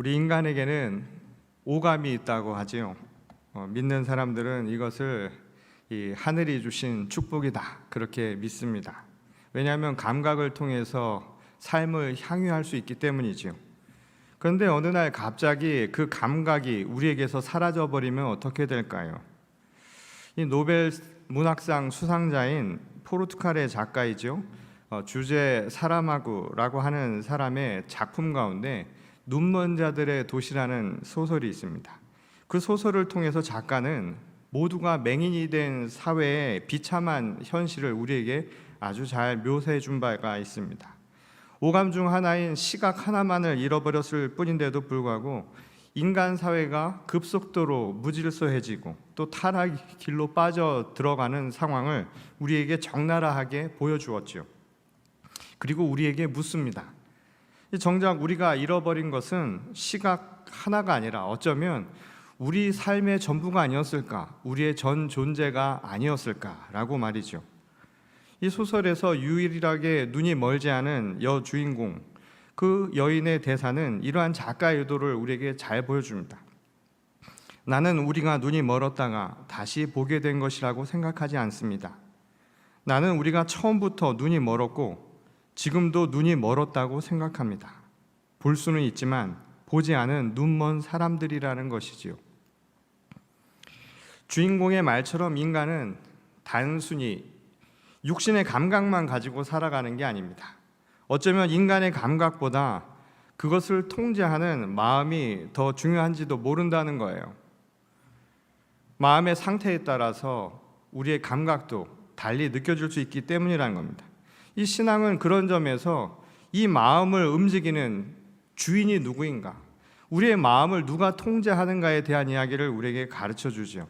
우리 인간에게는 오감이 있다고 하지요. 믿는 사람들은 이것을 이 하늘이 주신 축복이다 그렇게 믿습니다. 왜냐하면 감각을 통해서 삶을 향유할 수 있기 때문이지요. 그런데 어느 날 갑자기 그 감각이 우리에게서 사라져 버리면 어떻게 될까요? 이 노벨 문학상 수상자인 포르투갈의 작가이죠. 주제 사라마구라고 하는 사람의 작품 가운데 눈먼 자들의 도시라는 소설이 있습니다. 그 소설을 통해서 작가는 모두가 맹인이 된 사회의 비참한 현실을 우리에게 아주 잘 묘사해 준 바가 있습니다. 오감 중 하나인 시각 하나만을 잃어버렸을 뿐인데도 불구하고 인간 사회가 급속도로 무질서해지고 또 타락 길로 빠져 들어가는 상황을 우리에게 적나라하게 보여주었죠. 그리고 우리에게 묻습니다. 정작 우리가 잃어버린 것은 시각 하나가 아니라 어쩌면 우리 삶의 전부가 아니었을까, 우리의 전 존재가 아니었을까라고 말이죠. 이 소설에서 유일하게 눈이 멀지 않은 여주인공, 그 여인의 대사는 이러한 작가의 의도를 우리에게 잘 보여줍니다. 나는 우리가 눈이 멀었다가 다시 보게 된 것이라고 생각하지 않습니다. 나는 우리가 처음부터 눈이 멀었고 지금도 눈이 멀었다고 생각합니다. 볼 수는 있지만 보지 않은 눈먼 사람들이라는 것이지요. 주인공의 말처럼 인간은 단순히 육신의 감각만 가지고 살아가는 게 아닙니다. 어쩌면 인간의 감각보다 그것을 통제하는 마음이 더 중요한지도 모른다는 거예요. 마음의 상태에 따라서 우리의 감각도 달리 느껴질 수 있기 때문이라는 겁니다. 이 신앙은 그런 점에서 이 마음을 움직이는 주인이 누구인가, 우리의 마음을 누가 통제하는가에 대한 이야기를 우리에게 가르쳐 주죠.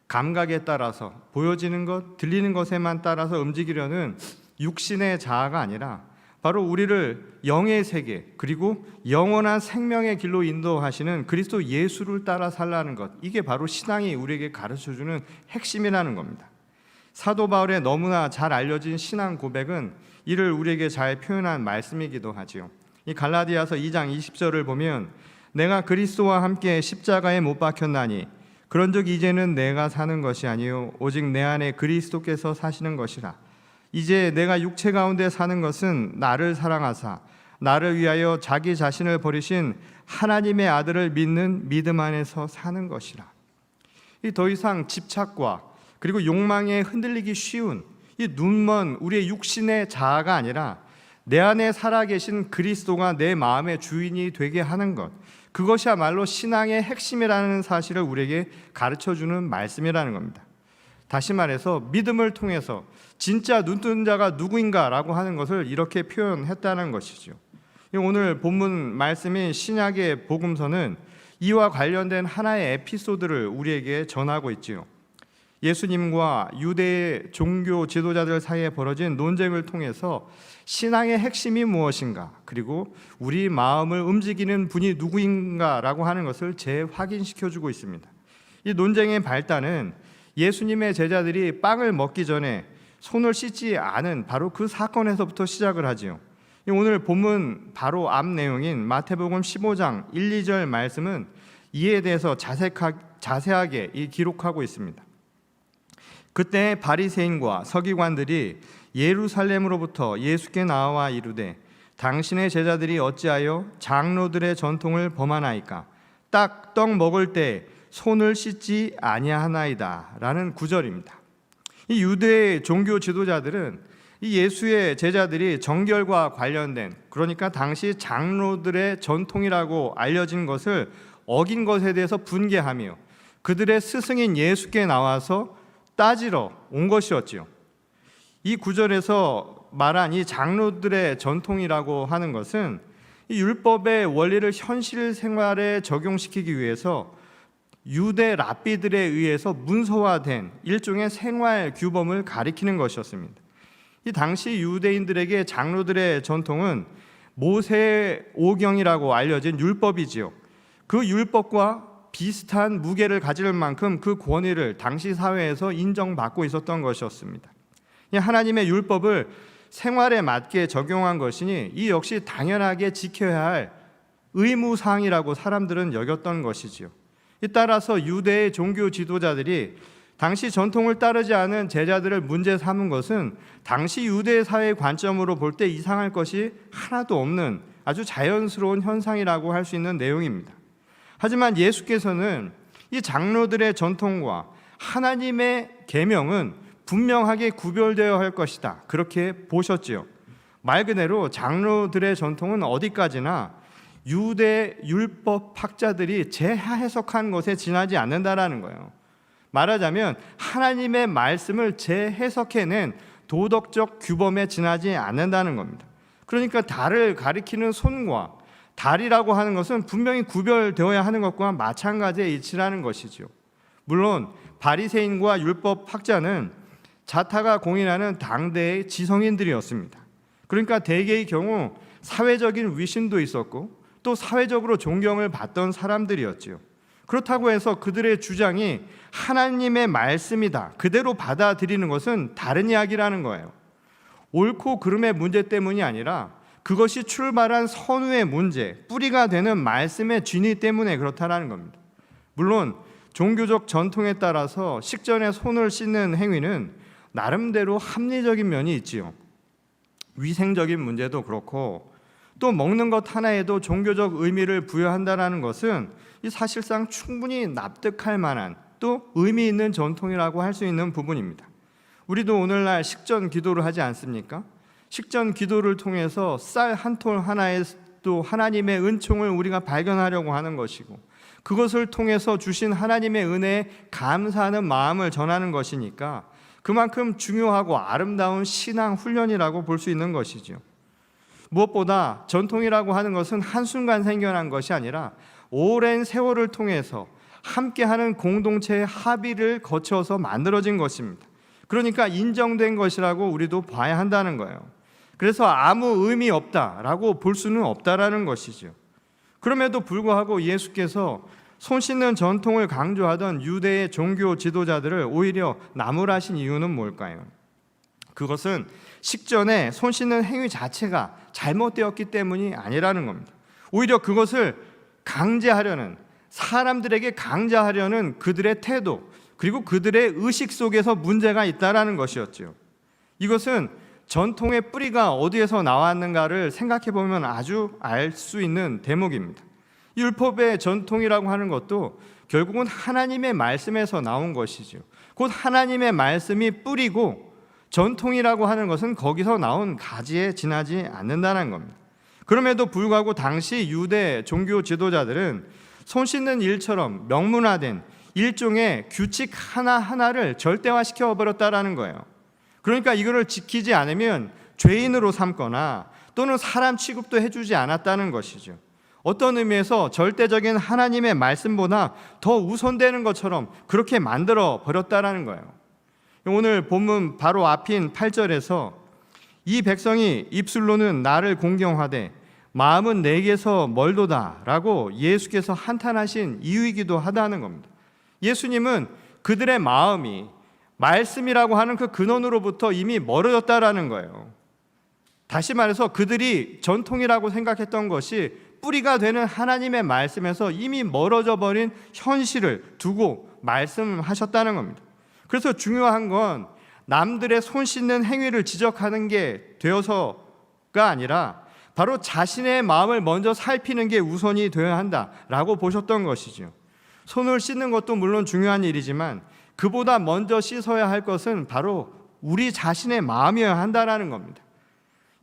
감각에 따라서 보여지는 것, 들리는 것에만 따라서 움직이려는 육신의 자아가 아니라 바로 우리를 영의 세계 그리고 영원한 생명의 길로 인도하시는 그리스도 예수를 따라 살라는 것, 이게 바로 신앙이 우리에게 가르쳐주는 핵심이라는 겁니다. 사도 바울의 너무나 잘 알려진 신앙 고백은 이를 우리에게 잘 표현한 말씀이기도 하지요. 이 갈라디아서 2장 20절을 보면 내가 그리스도와 함께 십자가에 못 박혔나니 그런즉 이제는 내가 사는 것이 아니요 오직 내 안에 그리스도께서 사시는 것이라. 이제 내가 육체 가운데 사는 것은 나를 사랑하사 나를 위하여 자기 자신을 버리신 하나님의 아들을 믿는 믿음 안에서 사는 것이라. 이 더 이상 집착과 그리고 욕망에 흔들리기 쉬운 이 눈먼 우리의 육신의 자아가 아니라 내 안에 살아계신 그리스도가 내 마음의 주인이 되게 하는 것, 그것이야말로 신앙의 핵심이라는 사실을 우리에게 가르쳐주는 말씀이라는 겁니다. 다시 말해서 믿음을 통해서 진짜 눈뜬 자가 누구인가라고 하는 것을 이렇게 표현했다는 것이죠. 오늘 본문 말씀인 신약의 복음서는 이와 관련된 하나의 에피소드를 우리에게 전하고 있지요. 예수님과 유대의 종교 지도자들 사이에 벌어진 논쟁을 통해서 신앙의 핵심이 무엇인가, 그리고 우리 마음을 움직이는 분이 누구인가라고 하는 것을 재확인시켜주고 있습니다. 이 논쟁의 발단은 예수님의 제자들이 빵을 먹기 전에 손을 씻지 않은 바로 그 사건에서부터 시작을 하지요. 오늘 본문 바로 앞 내용인 마태복음 15장 1, 2절 말씀은 이에 대해서 자세하게 기록하고 있습니다. 그때 바리새인과 서기관들이 예루살렘으로부터 예수께 나와 이르되 당신의 제자들이 어찌하여 장로들의 전통을 범하나이까? 딱 떡 먹을 때 손을 씻지 아니하나이다 라는 구절입니다. 이 유대의 종교 지도자들은 이 예수의 제자들이 정결과 관련된, 그러니까 당시 장로들의 전통이라고 알려진 것을 어긴 것에 대해서 분개하며 그들의 스승인 예수께 나와서 따지러 온 것이었지요. 이 구절에서 말한 이 장로들의 전통이라고 하는 것은 이 율법의 원리를 현실 생활에 적용시키기 위해서 유대 랍비들에 의해서 문서화된 일종의 생활 규범을 가리키는 것이었습니다. 이 당시 유대인들에게 장로들의 전통은 모세 오경이라고 알려진 율법이지요. 그 율법과 비슷한 무게를 가질 만큼 그 권위를 당시 사회에서 인정받고 있었던 것이었습니다. 하나님의 율법을 생활에 맞게 적용한 것이니 이 역시 당연하게 지켜야 할 의무사항이라고 사람들은 여겼던 것이지요. 따라서 유대의 종교 지도자들이 당시 전통을 따르지 않은 제자들을 문제 삼은 것은 당시 유대 사회의 관점으로 볼 때 이상할 것이 하나도 없는 아주 자연스러운 현상이라고 할 수 있는 내용입니다. 하지만 예수께서는 이 장로들의 전통과 하나님의 계명은 분명하게 구별되어야 할 것이다, 그렇게 보셨지요. 말 그대로 장로들의 전통은 어디까지나 유대 율법 학자들이 재해석한 것에 지나지 않는다라는 거예요. 말하자면 하나님의 말씀을 재해석해낸 도덕적 규범에 지나지 않는다는 겁니다. 그러니까 달을 가리키는 손과 달이라고 하는 것은 분명히 구별되어야 하는 것과 마찬가지의 이치라는 것이죠. 물론 바리새인과 율법 학자는 자타가 공인하는 당대의 지성인들이었습니다. 그러니까 대개의 경우 사회적인 위신도 있었고 또 사회적으로 존경을 받던 사람들이었지요. 그렇다고 해서 그들의 주장이 하나님의 말씀이다, 그대로 받아들이는 것은 다른 이야기라는 거예요. 옳고 그름의 문제 때문이 아니라 그것이 출발한 선후의 문제, 뿌리가 되는 말씀의 진위 때문에 그렇다라는 겁니다. 물론 종교적 전통에 따라서 식전에 손을 씻는 행위는 나름대로 합리적인 면이 있지요. 위생적인 문제도 그렇고 또 먹는 것 하나에도 종교적 의미를 부여한다는 것은 사실상 충분히 납득할 만한 또 의미 있는 전통이라고 할 수 있는 부분입니다. 우리도 오늘날 식전 기도를 하지 않습니까? 식전 기도를 통해서 쌀 한 톨 하나에도 하나님의 은총을 우리가 발견하려고 하는 것이고 그것을 통해서 주신 하나님의 은혜에 감사하는 마음을 전하는 것이니까 그만큼 중요하고 아름다운 신앙 훈련이라고 볼 수 있는 것이죠. 무엇보다 전통이라고 하는 것은 한순간 생겨난 것이 아니라 오랜 세월을 통해서 함께하는 공동체의 합의를 거쳐서 만들어진 것입니다. 그러니까 인정된 것이라고 우리도 봐야 한다는 거예요. 그래서 아무 의미 없다라고 볼 수는 없다라는 것이죠. 그럼에도 불구하고 예수께서 손 씻는 전통을 강조하던 유대의 종교 지도자들을 오히려 나무라신 이유는 뭘까요? 그것은 식전에 손 씻는 행위 자체가 잘못되었기 때문이 아니라는 겁니다. 오히려 그것을 강제하려는, 사람들에게 강제하려는 그들의 태도, 그리고 그들의 의식 속에서 문제가 있다라는 것이었죠. 이것은 전통의 뿌리가 어디에서 나왔는가를 생각해 보면 아주 알 수 있는 대목입니다. 율법의 전통이라고 하는 것도 결국은 하나님의 말씀에서 나온 것이죠. 곧 하나님의 말씀이 뿌리고 전통이라고 하는 것은 거기서 나온 가지에 지나지 않는다는 겁니다. 그럼에도 불구하고 당시 유대 종교 지도자들은 손 씻는 일처럼 명문화된 일종의 규칙 하나하나를 절대화시켜 버렸다라는 거예요. 그러니까 이거를 지키지 않으면 죄인으로 삼거나 또는 사람 취급도 해주지 않았다는 것이죠. 어떤 의미에서 절대적인 하나님의 말씀보다 더 우선되는 것처럼 그렇게 만들어 버렸다라는 거예요. 오늘 본문 바로 앞인 8절에서 이 백성이 입술로는 나를 공경하되 마음은 내게서 멀도다 라고 예수께서 한탄하신 이유이기도 하다는 겁니다. 예수님은 그들의 마음이 말씀이라고 하는 그 근원으로부터 이미 멀어졌다라는 거예요. 다시 말해서 그들이 전통이라고 생각했던 것이 뿌리가 되는 하나님의 말씀에서 이미 멀어져 버린 현실을 두고 말씀하셨다는 겁니다. 그래서 중요한 건 남들의 손 씻는 행위를 지적하는 게 되어서가 아니라 바로 자신의 마음을 먼저 살피는 게 우선이 되어야 한다라고 보셨던 것이죠. 손을 씻는 것도 물론 중요한 일이지만 그보다 먼저 씻어야 할 것은 바로 우리 자신의 마음이어야 한다라는 겁니다.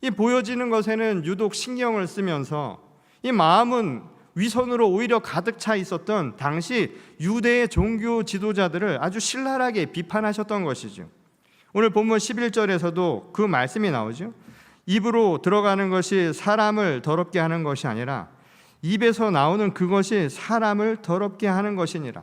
이 보여지는 것에는 유독 신경을 쓰면서 이 마음은 위선으로 오히려 가득 차 있었던 당시 유대의 종교 지도자들을 아주 신랄하게 비판하셨던 것이죠. 오늘 본문 11절에서도 그 말씀이 나오죠. 입으로 들어가는 것이 사람을 더럽게 하는 것이 아니라 입에서 나오는 그것이 사람을 더럽게 하는 것이니라.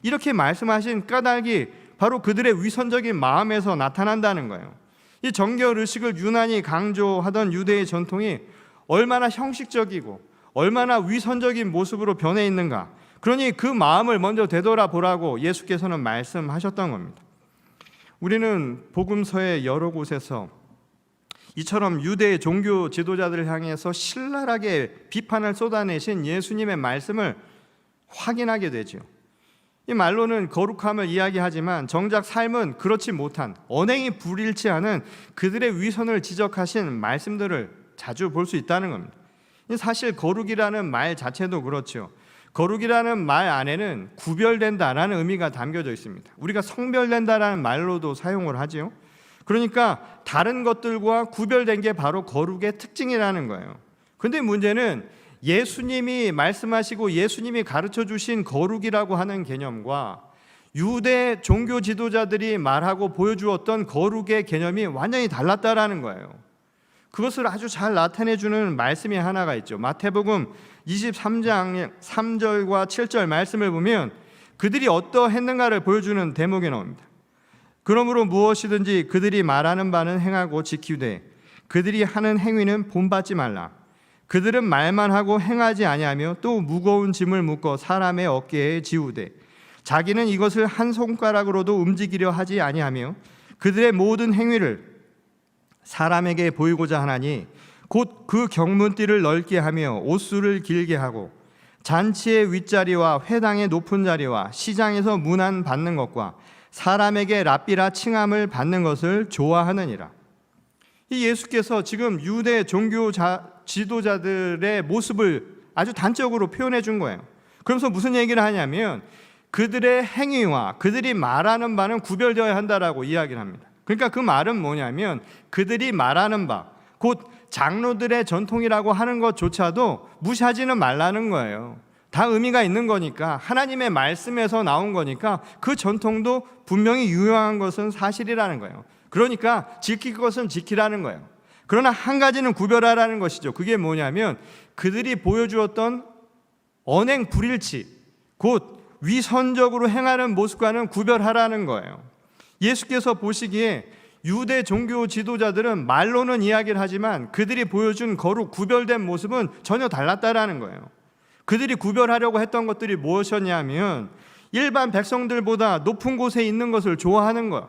이렇게 말씀하신 까닭이 바로 그들의 위선적인 마음에서 나타난다는 거예요. 이 정결 의식을 유난히 강조하던 유대의 전통이 얼마나 형식적이고 얼마나 위선적인 모습으로 변해 있는가. 그러니 그 마음을 먼저 되돌아보라고 예수께서는 말씀하셨던 겁니다. 우리는 복음서의 여러 곳에서 이처럼 유대 종교 지도자들을 향해서 신랄하게 비판을 쏟아내신 예수님의 말씀을 확인하게 되죠. 이 말로는 거룩함을 이야기하지만 정작 삶은 그렇지 못한, 언행이 불일치하는 그들의 위선을 지적하신 말씀들을 자주 볼 수 있다는 겁니다. 사실 거룩이라는 말 자체도 그렇죠. 거룩이라는 말 안에는 구별된다라는 의미가 담겨져 있습니다. 우리가 성별된다라는 말로도 사용을 하지요. 그러니까 다른 것들과 구별된 게 바로 거룩의 특징이라는 거예요. 근데 문제는 예수님이 말씀하시고 예수님이 가르쳐 주신 거룩이라고 하는 개념과 유대 종교 지도자들이 말하고 보여주었던 거룩의 개념이 완전히 달랐다라는 거예요. 그것을 아주 잘 나타내 주는 말씀이 하나가 있죠. 마태복음 23장 3절과 7절 말씀을 보면 그들이 어떠했는가를 보여주는 대목이 나옵니다. 그러므로 무엇이든지 그들이 말하는 바는 행하고 지키되 그들이 하는 행위는 본받지 말라. 그들은 말만 하고 행하지 아니하며 또 무거운 짐을 묶어 사람의 어깨에 지우되 자기는 이것을 한 손가락으로도 움직이려 하지 아니하며 그들의 모든 행위를 사람에게 보이고자 하나니 곧 그 경문띠를 넓게 하며 옷수를 길게 하고 잔치의 윗자리와 회당의 높은 자리와 시장에서 문안 받는 것과 사람에게 랍비라 칭함을 받는 것을 좋아하느니라. 이 예수께서 지금 유대 종교 지도자들의 모습을 아주 단적으로 표현해 준 거예요. 그러면서 무슨 얘기를 하냐면 그들의 행위와 그들이 말하는 바는 구별되어야 한다라고 이야기를 합니다. 그러니까 그 말은 뭐냐면 그들이 말하는 바, 곧 장로들의 전통이라고 하는 것조차도 무시하지는 말라는 거예요. 다 의미가 있는 거니까, 하나님의 말씀에서 나온 거니까 그 전통도 분명히 유효한 것은 사실이라는 거예요. 그러니까 지킬 것은 지키라는 거예요. 그러나 한 가지는 구별하라는 것이죠. 그게 뭐냐면 그들이 보여주었던 언행 불일치, 곧 위선적으로 행하는 모습과는 구별하라는 거예요. 예수께서 보시기에 유대 종교 지도자들은 말로는 이야기를 하지만 그들이 보여준 거룩 구별된 모습은 전혀 달랐다라는 거예요. 그들이 구별하려고 했던 것들이 무엇이었냐면 일반 백성들보다 높은 곳에 있는 것을 좋아하는 것,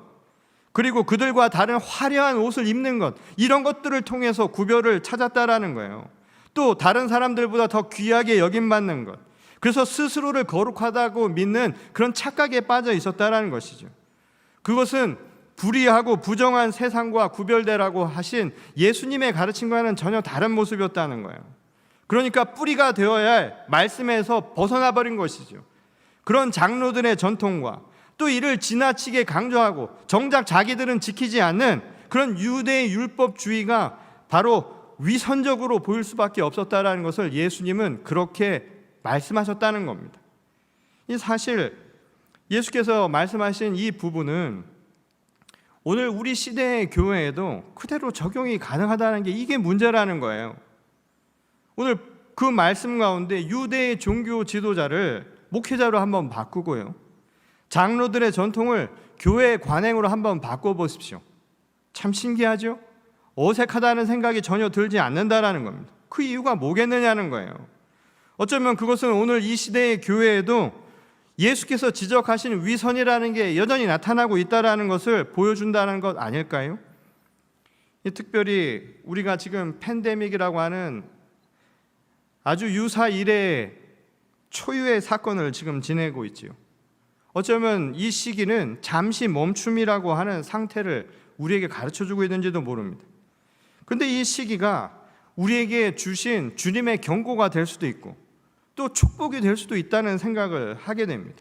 그리고 그들과 다른 화려한 옷을 입는 것, 이런 것들을 통해서 구별을 찾았다라는 거예요. 또 다른 사람들보다 더 귀하게 여김받는 것, 그래서 스스로를 거룩하다고 믿는 그런 착각에 빠져 있었다라는 것이죠. 그것은 불의하고 부정한 세상과 구별되라고 하신 예수님의 가르침과는 전혀 다른 모습이었다는 거예요. 그러니까 뿌리가 되어야 할 말씀에서 벗어나 버린 것이죠. 그런 장로들의 전통과 또 이를 지나치게 강조하고 정작 자기들은 지키지 않는 그런 유대의 율법주의가 바로 위선적으로 보일 수밖에 없었다는 것을 예수님은 그렇게 말씀하셨다는 겁니다. 이 사실 예수께서 말씀하신 이 부분은 오늘 우리 시대의 교회에도 그대로 적용이 가능하다는 게 이게 문제라는 거예요. 오늘 그 말씀 가운데 유대의 종교 지도자를 목회자로 한번 바꾸고요, 장로들의 전통을 교회의 관행으로 한번 바꿔보십시오. 참 신기하죠? 어색하다는 생각이 전혀 들지 않는다라는 겁니다. 그 이유가 뭐겠느냐는 거예요. 어쩌면 그것은 오늘 이 시대의 교회에도 예수께서 지적하신 위선이라는 게 여전히 나타나고 있다는 것을 보여준다는 것 아닐까요? 특별히 우리가 지금 팬데믹이라고 하는 아주 유사 이래의 초유의 사건을 지금 지내고 있지요. 어쩌면 이 시기는 잠시 멈춤이라고 하는 상태를 우리에게 가르쳐주고 있는지도 모릅니다. 그런데 이 시기가 우리에게 주신 주님의 경고가 될 수도 있고 또 축복이 될 수도 있다는 생각을 하게 됩니다.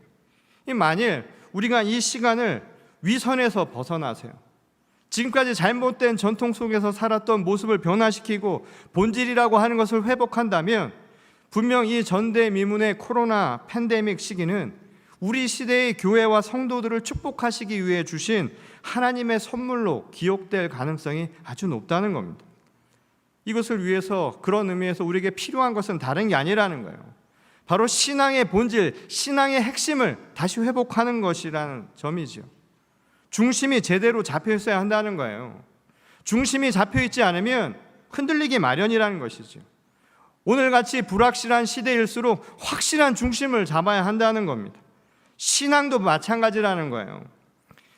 만일 우리가 이 시간을 위선에서 벗어나세요, 지금까지 잘못된 전통 속에서 살았던 모습을 변화시키고 본질이라고 하는 것을 회복한다면 분명 이 전대미문의 코로나 팬데믹 시기는 우리 시대의 교회와 성도들을 축복하시기 위해 주신 하나님의 선물로 기억될 가능성이 아주 높다는 겁니다. 이것을 위해서, 그런 의미에서 우리에게 필요한 것은 다른 게 아니라는 거예요. 바로 신앙의 본질, 신앙의 핵심을 다시 회복하는 것이라는 점이죠. 중심이 제대로 잡혀 있어야 한다는 거예요. 중심이 잡혀 있지 않으면 흔들리기 마련이라는 것이죠. 오늘같이 불확실한 시대일수록 확실한 중심을 잡아야 한다는 겁니다. 신앙도 마찬가지라는 거예요.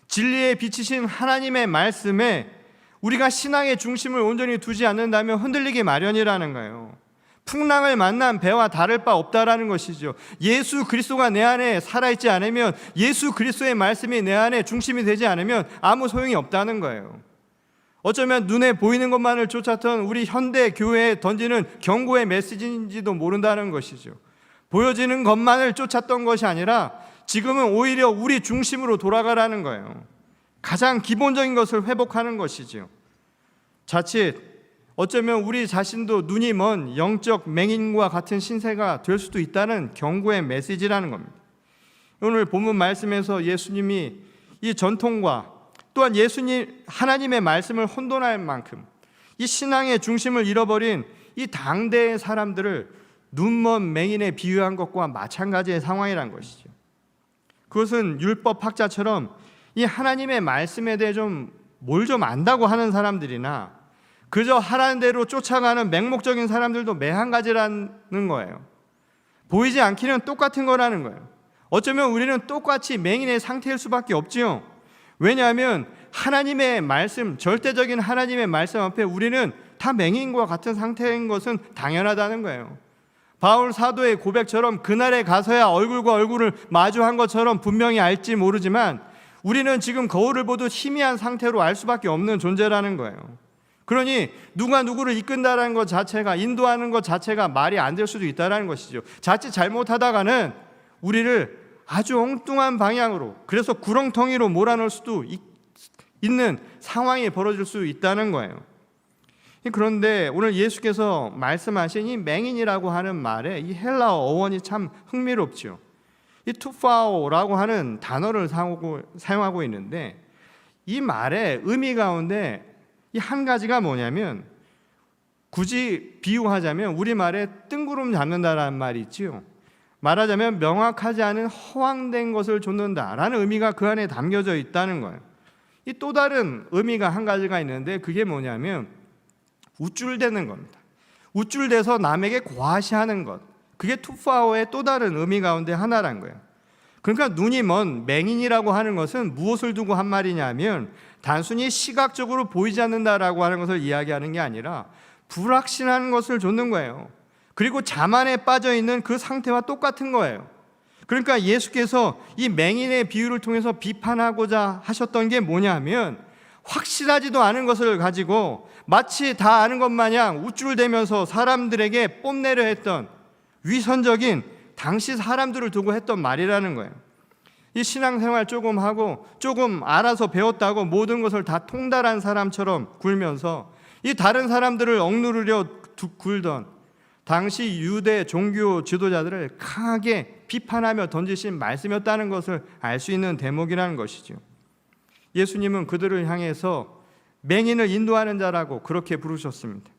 진리에 비치신 하나님의 말씀에 우리가 신앙의 중심을 온전히 두지 않는다면 흔들리기 마련이라는 거예요. 풍랑을 만난 배와 다를 바 없다라는 것이죠. 예수 그리스도가 내 안에 살아있지 않으면, 예수 그리스도의 말씀이 내 안에 중심이 되지 않으면 아무 소용이 없다는 거예요. 어쩌면 눈에 보이는 것만을 쫓았던 우리 현대 교회에 던지는 경고의 메시지인지도 모른다는 것이죠. 보여지는 것만을 쫓았던 것이 아니라 지금은 오히려 우리 중심으로 돌아가라는 거예요. 가장 기본적인 것을 회복하는 것이죠. 자칫 어쩌면 우리 자신도 눈이 먼 영적 맹인과 같은 신세가 될 수도 있다는 경고의 메시지라는 겁니다. 오늘 본문 말씀에서 예수님이 이 전통과 또한 예수님 하나님의 말씀을 혼돈할 만큼 이 신앙의 중심을 잃어버린 이 당대의 사람들을 눈먼 맹인에 비유한 것과 마찬가지의 상황이란 것이죠. 그것은 율법 학자처럼 이 하나님의 말씀에 대해 뭘 좀 안다고 하는 사람들이나 그저 하라는 대로 쫓아가는 맹목적인 사람들도 매한가지라는 거예요. 보이지 않기는 똑같은 거라는 거예요. 어쩌면 우리는 똑같이 맹인의 상태일 수밖에 없지요. 왜냐하면 하나님의 말씀, 절대적인 하나님의 말씀 앞에 우리는 다 맹인과 같은 상태인 것은 당연하다는 거예요. 바울 사도의 고백처럼 그날에 가서야 얼굴과 얼굴을 마주한 것처럼 분명히 알지 모르지만 우리는 지금 거울을 보듯 희미한 상태로 알 수밖에 없는 존재라는 거예요. 그러니 누가 누구를 이끈다는 것 자체가, 인도하는 것 자체가 말이 안 될 수도 있다는 것이죠. 자칫 잘못하다가는 우리를 아주 엉뚱한 방향으로, 그래서 구렁텅이로 몰아넣을 수도 있는 상황이 벌어질 수 있다는 거예요. 그런데 오늘 예수께서 말씀하신 이 맹인이라고 하는 말에 이 헬라어 어원이 참 흥미롭죠. 이 투파오라고 하는 단어를 사용하고 있는데 이 말의 의미 가운데 이 한 가지가 뭐냐면, 굳이 비유하자면 우리말에 뜬구름 잡는다라는 말이 있지요. 말하자면 명확하지 않은 허황된 것을 좇는다라는 의미가 그 안에 담겨져 있다는 거예요. 이 또 다른 의미가 한 가지가 있는데 그게 뭐냐면 우쭐대는 겁니다. 우쭐대서 남에게 과시하는 것, 그게 투파오의 또 다른 의미 가운데 하나란 거예요. 그러니까 눈이 먼 맹인이라고 하는 것은 무엇을 두고 한 말이냐면 단순히 시각적으로 보이지 않는다라고 하는 것을 이야기하는 게 아니라 불확신한 것을 좇는 거예요. 그리고 자만에 빠져 있는 그 상태와 똑같은 거예요. 그러니까 예수께서 이 맹인의 비유를 통해서 비판하고자 하셨던 게 뭐냐면 확실하지도 않은 것을 가지고 마치 다 아는 것 마냥 우쭐대면서 사람들에게 뽐내려 했던 위선적인 당시 사람들을 두고 했던 말이라는 거예요. 이 신앙생활 조금 하고 조금 알아서 배웠다고 모든 것을 다 통달한 사람처럼 굴면서 이 다른 사람들을 억누르려 굴던 당시 유대 종교 지도자들을 강하게 비판하며 던지신 말씀이었다는 것을 알 수 있는 대목이라는 것이죠. 예수님은 그들을 향해서 맹인을 인도하는 자라고 그렇게 부르셨습니다.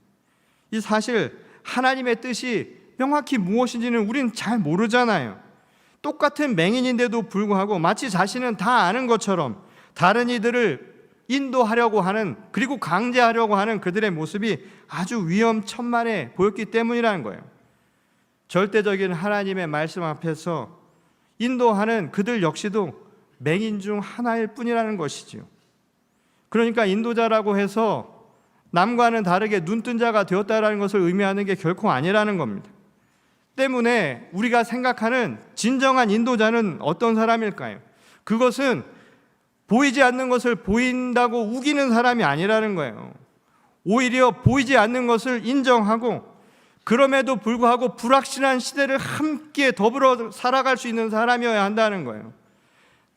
이 사실 하나님의 뜻이 명확히 무엇인지는 우리는 잘 모르잖아요. 똑같은 맹인인데도 불구하고 마치 자신은 다 아는 것처럼 다른 이들을 인도하려고 하는, 그리고 강제하려고 하는 그들의 모습이 아주 위험천만해 보였기 때문이라는 거예요. 절대적인 하나님의 말씀 앞에서 인도하는 그들 역시도 맹인 중 하나일 뿐이라는 것이지요. 그러니까 인도자라고 해서 남과는 다르게 눈뜬 자가 되었다라는 것을 의미하는 게 결코 아니라는 겁니다. 때문에 우리가 생각하는 진정한 인도자는 어떤 사람일까요? 그것은 보이지 않는 것을 보인다고 우기는 사람이 아니라는 거예요. 오히려 보이지 않는 것을 인정하고 그럼에도 불구하고 불확실한 시대를 함께 더불어 살아갈 수 있는 사람이어야 한다는 거예요.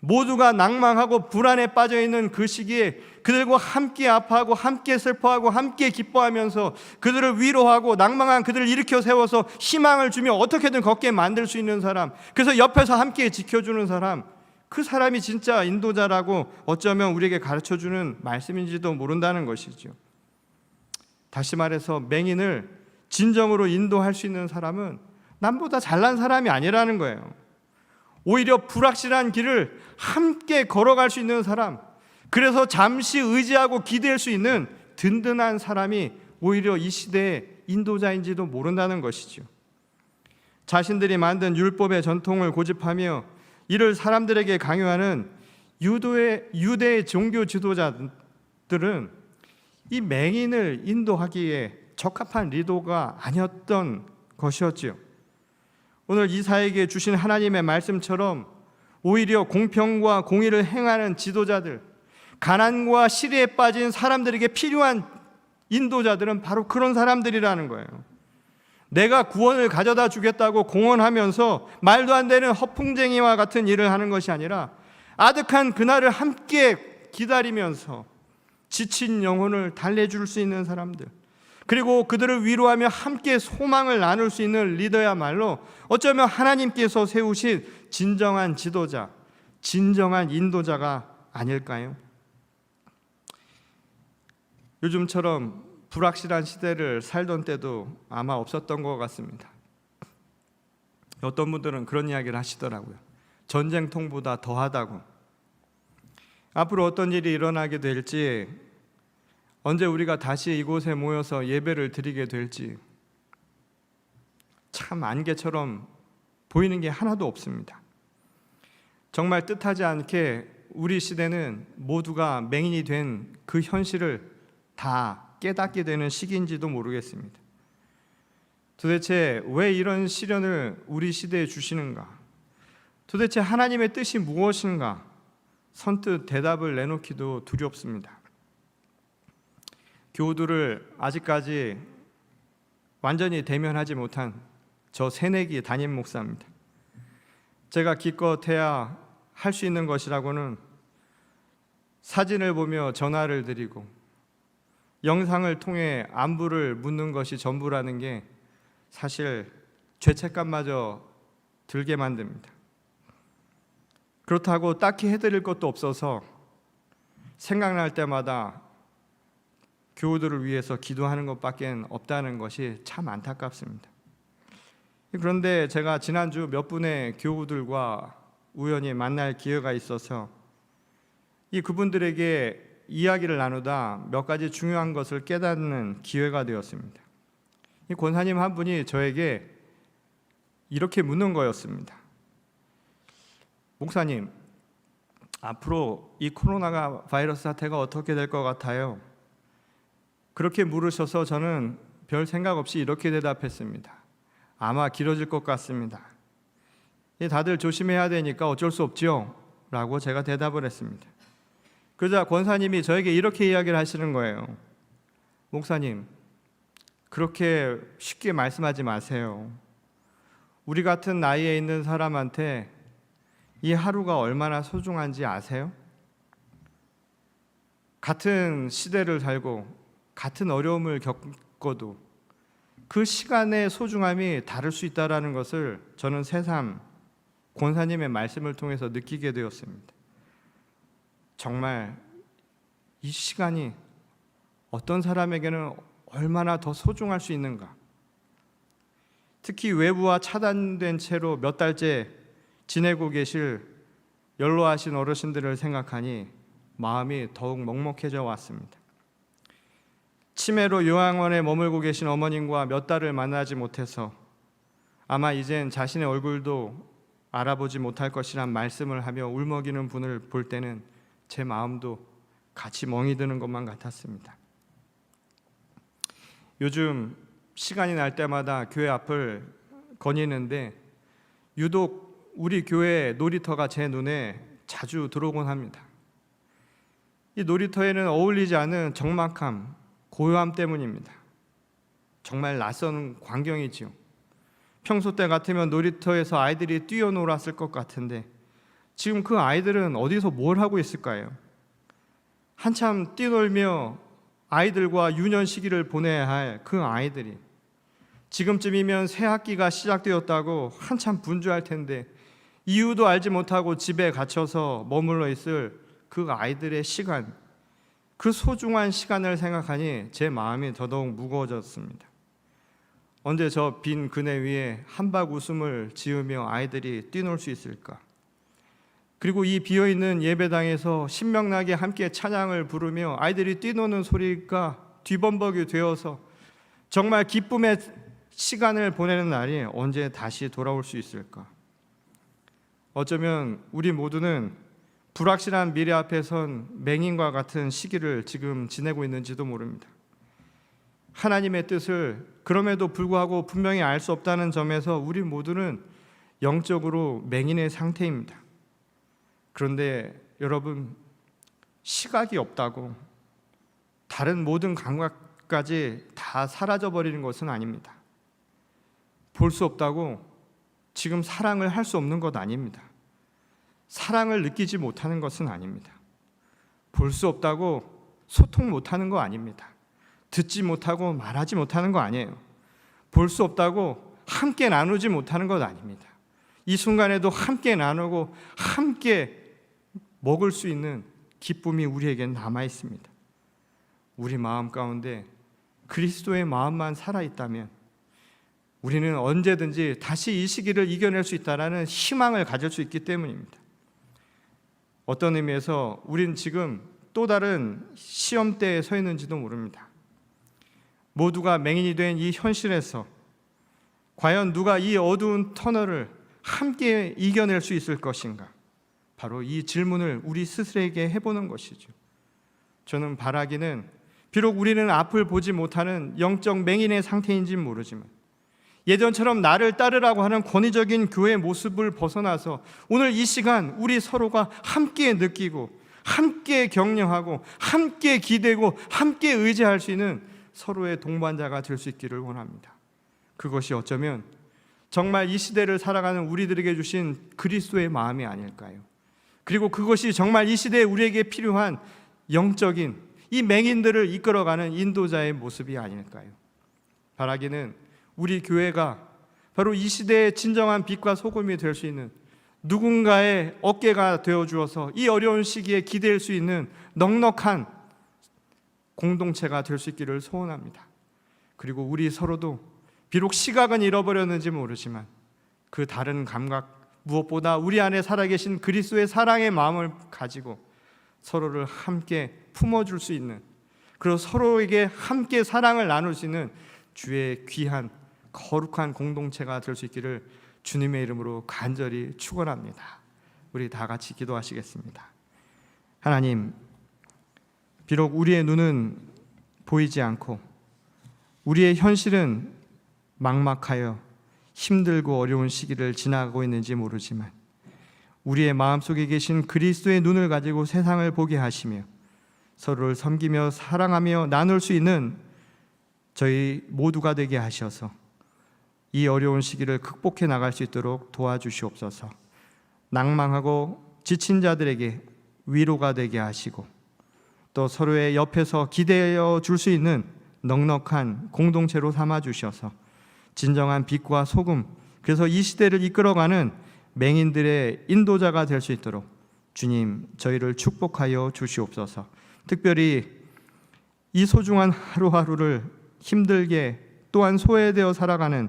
모두가 낭망하고 불안에 빠져있는 그 시기에 그들과 함께 아파하고 함께 슬퍼하고 함께 기뻐하면서 그들을 위로하고 낭망한 그들을 일으켜 세워서 희망을 주며 어떻게든 걷게 만들 수 있는 사람, 그래서 옆에서 함께 지켜주는 사람, 그 사람이 진짜 인도자라고 어쩌면 우리에게 가르쳐주는 말씀인지도 모른다는 것이죠. 다시 말해서 맹인을 진정으로 인도할 수 있는 사람은 남보다 잘난 사람이 아니라는 거예요. 오히려 불확실한 길을 함께 걸어갈 수 있는 사람, 그래서 잠시 의지하고 기댈 수 있는 든든한 사람이 오히려 이 시대의 인도자인지도 모른다는 것이죠. 자신들이 만든 율법의 전통을 고집하며 이를 사람들에게 강요하는 유대의 종교 지도자들은 이 맹인을 인도하기에 적합한 리더가 아니었던 것이었지요. 오늘 이사에게 주신 하나님의 말씀처럼 오히려 공평과 공의를 행하는 지도자들, 가난과 시리에 빠진 사람들에게 필요한 인도자들은 바로 그런 사람들이라는 거예요. 내가 구원을 가져다 주겠다고 공언하면서 말도 안 되는 허풍쟁이와 같은 일을 하는 것이 아니라 아득한 그날을 함께 기다리면서 지친 영혼을 달래줄 수 있는 사람들, 그리고 그들을 위로하며 함께 소망을 나눌 수 있는 리더야말로 어쩌면 하나님께서 세우신 진정한 지도자, 진정한 인도자가 아닐까요? 요즘처럼 불확실한 시대를 살던 때도 아마 없었던 것 같습니다. 어떤 분들은 그런 이야기를 하시더라고요. 전쟁통보다 더하다고. 앞으로 어떤 일이 일어나게 될지, 언제 우리가 다시 이곳에 모여서 예배를 드리게 될지 참 안개처럼 보이는 게 하나도 없습니다. 정말 뜻하지 않게 우리 시대는 모두가 맹인이 된 그 현실을 다 깨닫게 되는 시기인지도 모르겠습니다. 도대체 왜 이런 시련을 우리 시대에 주시는가? 도대체 하나님의 뜻이 무엇인가? 선뜻 대답을 내놓기도 두렵습니다. 교우들을 아직까지 완전히 대면하지 못한 저 새내기 담임 목사입니다. 제가 기껏해야 할 수 있는 것이라고는 사진을 보며 전화를 드리고 영상을 통해 안부를 묻는 것이 전부라는 게 사실 죄책감마저 들게 만듭니다. 그렇다고 딱히 해드릴 것도 없어서 생각날 때마다 교우들을 위해서 기도하는 것밖에 없다는 것이 참 안타깝습니다. 그런데 제가 지난주 몇 분의 교우들과 우연히 만날 기회가 있어서 그분들에게 이야기를 나누다 몇 가지 중요한 것을 깨닫는 기회가 되었습니다. 이 권사님 한 분이 저에게 이렇게 묻는 거였습니다. 목사님, 앞으로 이 코로나 바이러스 사태가 어떻게 될 것 같아요? 그렇게 물으셔서 저는 별 생각 없이 이렇게 대답했습니다. 아마 길어질 것 같습니다. 다들 조심해야 되니까 어쩔 수 없지요? 라고 제가 대답을 했습니다. 그러자 권사님이 저에게 이렇게 이야기를 하시는 거예요. 목사님, 그렇게 쉽게 말씀하지 마세요. 우리 같은 나이에 있는 사람한테 이 하루가 얼마나 소중한지 아세요? 같은 시대를 살고 같은 어려움을 겪어도 그 시간의 소중함이 다를 수 있다는 것을 저는 새삼 권사님의 말씀을 통해서 느끼게 되었습니다. 정말 이 시간이 어떤 사람에게는 얼마나 더 소중할 수 있는가. 특히 외부와 차단된 채로 몇 달째 지내고 계실 연로하신 어르신들을 생각하니 마음이 더욱 먹먹해져 왔습니다. 치매로 요양원에 머물고 계신 어머님과 몇 달을 만나지 못해서 아마 이젠 자신의 얼굴도 알아보지 못할 것이란 말씀을 하며 울먹이는 분을 볼 때는 제 마음도 같이 멍이 드는 것만 같았습니다. 요즘 시간이 날 때마다 교회 앞을 거니는데 유독 우리 교회 놀이터가 제 눈에 자주 들어오곤 합니다. 이 놀이터에는 어울리지 않은 적막함, 고요함 때문입니다. 정말 낯선 광경이지요. 평소 때 같으면 놀이터에서 아이들이 뛰어놀았을 것 같은데 지금 그 아이들은 어디서 뭘 하고 있을까요? 한참 뛰놀며 아이들과 유년 시기를 보내야 할 그 아이들이 지금쯤이면 새 학기가 시작되었다고 한참 분주할 텐데 이유도 알지 못하고 집에 갇혀서 머물러 있을 그 아이들의 시간, 그 소중한 시간을 생각하니 제 마음이 더더욱 무거워졌습니다. 언제 저 빈 그네 위에 한박 웃음을 지으며 아이들이 뛰놀 수 있을까? 그리고 이 비어있는 예배당에서 신명나게 함께 찬양을 부르며 아이들이 뛰노는 소리가 뒤범벅이 되어서 정말 기쁨의 시간을 보내는 날이 언제 다시 돌아올 수 있을까? 어쩌면 우리 모두는 불확실한 미래 앞에선 맹인과 같은 시기를 지금 지내고 있는지도 모릅니다. 하나님의 뜻을 그럼에도 불구하고 분명히 알 수 없다는 점에서 우리 모두는 영적으로 맹인의 상태입니다. 그런데 여러분, 시각이 없다고 다른 모든 감각까지 다 사라져버리는 것은 아닙니다. 볼 수 없다고 지금 사랑을 할 수 없는 것 아닙니다. 사랑을 느끼지 못하는 것은 아닙니다. 볼 수 없다고 소통 못하는 거 아닙니다. 듣지 못하고 말하지 못하는 거 아니에요. 볼 수 없다고 함께 나누지 못하는 것 아닙니다. 이 순간에도 함께 나누고 함께 먹을 수 있는 기쁨이 우리에겐 남아 있습니다. 우리 마음 가운데 그리스도의 마음만 살아있다면 우리는 언제든지 다시 이 시기를 이겨낼 수 있다는 희망을 가질 수 있기 때문입니다. 어떤 의미에서 우린 지금 또 다른 시험대에 서 있는지도 모릅니다. 모두가 맹인이 된 이 현실에서 과연 누가 이 어두운 터널을 함께 이겨낼 수 있을 것인가? 바로 이 질문을 우리 스스로에게 해보는 것이죠. 저는 바라기는 비록 우리는 앞을 보지 못하는 영적 맹인의 상태인지는 모르지만 예전처럼 나를 따르라고 하는 권위적인 교회의 모습을 벗어나서 오늘 이 시간 우리 서로가 함께 느끼고 함께 격려하고 함께 기대고 함께 의지할 수 있는 서로의 동반자가 될 수 있기를 원합니다. 그것이 어쩌면 정말 이 시대를 살아가는 우리들에게 주신 그리스도의 마음이 아닐까요? 그리고 그것이 정말 이 시대에 우리에게 필요한 영적인 이 맹인들을 이끌어가는 인도자의 모습이 아닐까요? 바라기는 우리 교회가 바로 이 시대의 진정한 빛과 소금이 될 수 있는 누군가의 어깨가 되어 주어서 이 어려운 시기에 기댈 수 있는 넉넉한 공동체가 될 수 있기를 소원합니다. 그리고 우리 서로도 비록 시각은 잃어버렸는지 모르지만 그 다른 감각 무엇보다 우리 안에 살아계신 그리스도의 사랑의 마음을 가지고 서로를 함께 품어줄 수 있는, 그리고 서로에게 함께 사랑을 나눌 수 있는 주의 귀한 거룩한 공동체가 될 수 있기를 주님의 이름으로 간절히 축원합니다. 우리 다 같이 기도하시겠습니다. 하나님, 비록 우리의 눈은 보이지 않고 우리의 현실은 막막하여 힘들고 어려운 시기를 지나가고 있는지 모르지만 우리의 마음속에 계신 그리스도의 눈을 가지고 세상을 보게 하시며 서로를 섬기며 사랑하며 나눌 수 있는 저희 모두가 되게 하셔서 이 어려운 시기를 극복해 나갈 수 있도록 도와주시옵소서. 낭망하고 지친 자들에게 위로가 되게 하시고 또 서로의 옆에서 기대어 줄 수 있는 넉넉한 공동체로 삼아 주셔서 진정한 빛과 소금, 그래서 이 시대를 이끌어가는 맹인들의 인도자가 될 수 있도록 주님 저희를 축복하여 주시옵소서. 특별히 이 소중한 하루하루를 힘들게 또한 소외되어 살아가는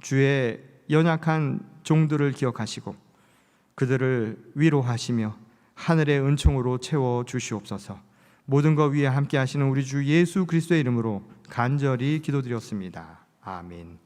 주의 연약한 종들을 기억하시고 그들을 위로하시며 하늘의 은총으로 채워 주시옵소서. 모든 것 위에 함께 하시는 우리 주 예수 그리스도의 이름으로 간절히 기도드렸습니다. 아멘.